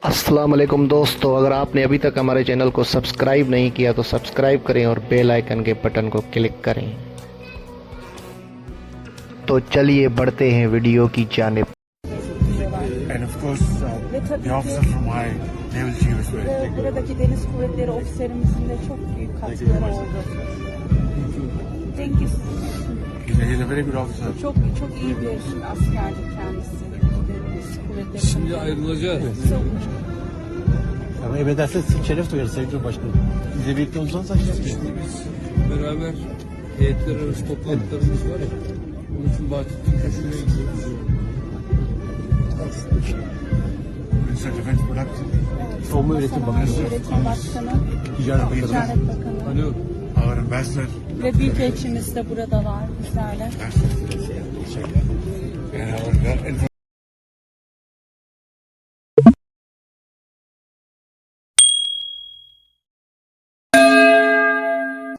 अस्सलाम वालेकुम दोस्तों, अगर आपने अभी तक हमारे चैनल को सब्सक्राइब नहीं किया तो सब्सक्राइब करें और बेल आइकन के बटन को क्लिक करें। तो चलिए बढ़ते हैं वीडियो की जानिब। And of course, the officer from my naval chief is very thank you. Buradaki deniz kuvvetleri ofislerimizin de çok büyük katkıları oldu. Thank you. He's a very good officer. Çok iyi bir askerdi kendisi. Deniz kuvvetleri. Şimdi ayrılacağız. Ama emrederseniz şeref duyarız Sayın Cumhurbaşkanım. Bizle birlikte olursanız açacağız. Biz beraber heyetler arası toplantılarımız var ya. Onun için Bahattin Köşkü'ne gidiyoruz. Minister of Defense Production. Savunma Üretim Bakanı, Üretim Başkanı, Ticaret Bakanı. Ticaret Bakanı Alo. Our ambassador. ve büyükelçimiz de buradalar bizlerle. And our